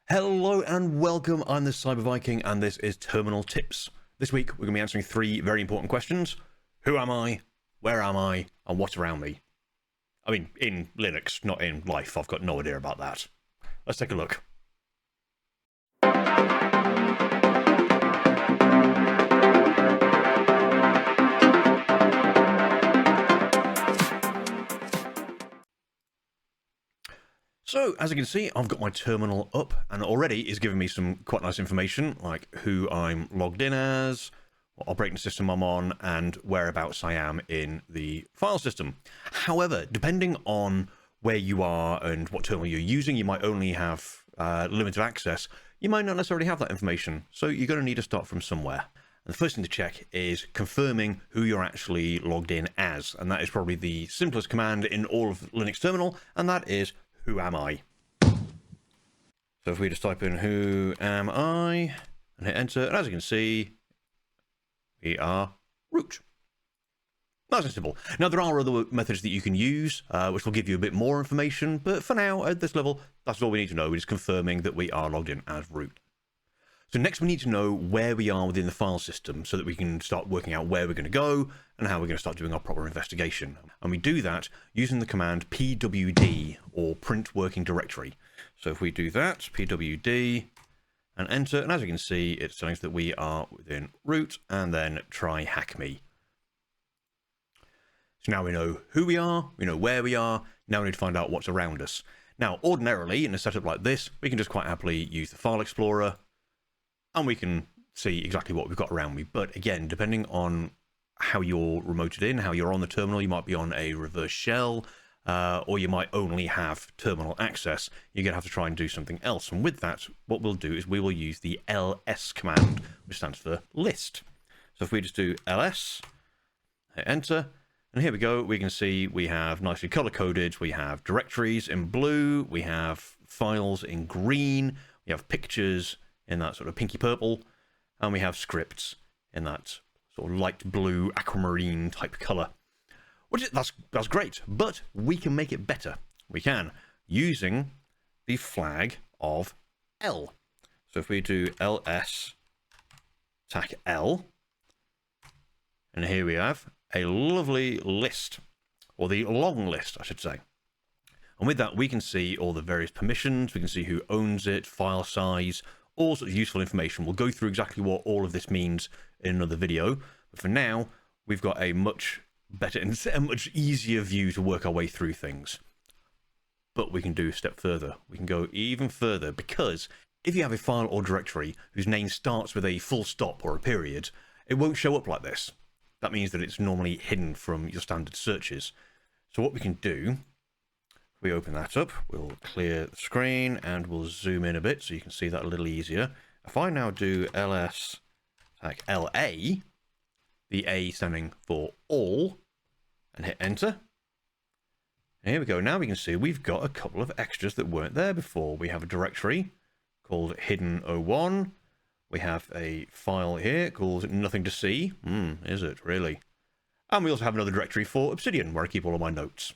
Hello and welcome, I'm the Cyber Viking and this is Terminal Tips. This week we're going to be answering three very important questions. Who am I, where am I, and what's around me? I mean, in Linux, not in life, I've got no idea about that. Let's take a look. So, as you can see, I've got my terminal up, and already it's giving me some quite nice information, like who I'm logged in as, what operating system I'm on, and whereabouts I am in the file system. However, depending on where you are and what terminal you're using, you might only have limited access. You might not necessarily have that information, so you're going to need to start from somewhere. And the first thing to check is confirming who you're actually logged in as, and that is probably the simplest command in all of Linux terminal, and that is who am I? So if we just type in who am I and hit enter, and as you can see, we are root. Nice and simple. Now there are other methods that you can use, which will give you a bit more information, but for now, at this level, that's all we need to know. We're just confirming that we are logged in as root. So next we need to know where we are within the file system so that we can start working out where we're going to go and how we're going to start doing our proper investigation. And we do that using the command pwd, or print working directory. So if we do that, pwd, and enter, and as you can see, it's telling us that we are within root, and then try hack me. So now we know who we are, we know where we are, now we need to find out what's around us. Now, ordinarily, in a setup like this, we can just quite happily use the file explorer, and we can see exactly what we've got around me. But again, depending on how you're remoted in, how you're on the terminal, you might be on a reverse shell, or you might only have terminal access. You're going to have to try and do something else. And with that, what we'll do is we will use the ls command, which stands for list. So if we just do ls, hit enter, and here we go, we can see we have nicely color-coded, we have directories in blue, we have files in green, we have pictures in that sort of pinky purple, and we have scripts in that sort of light blue aquamarine type color. That's great, but we can make it better. We can, using the flag of L. So if we do ls tac L, and here we have a lovely list, or the long list, I should say. And with that, we can see all the various permissions, we can see who owns it, file size, all sorts of useful information. We'll go through exactly what all of this means in another video, but for now, we've got a much better and a much easier view to work our way through things. But we can do a step further. We can go even further, because if you have a file or directory whose name starts with a full stop or a period, it won't show up like this. That means that it's normally hidden from your standard searches. So what we can do, we open that up, we'll clear the screen and we'll zoom in a bit so you can see that a little easier. If I now do ls like LA, the A standing for all, and hit enter, and here we go. Now we can see we've got a couple of extras that weren't there before. We have a directory called hidden01. We have a file here called nothing to see. Is it really? And we also have another directory for Obsidian where I keep all of my notes.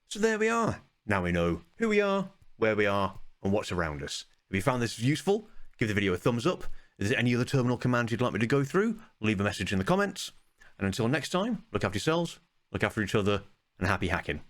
So there we are. Now we know who we are, where we are, and what's around us. If you found this useful, give the video a thumbs up. Is there any other terminal commands you'd like me to go through? Leave a message in the comments. And until next time, look after yourselves, look after each other, and happy hacking.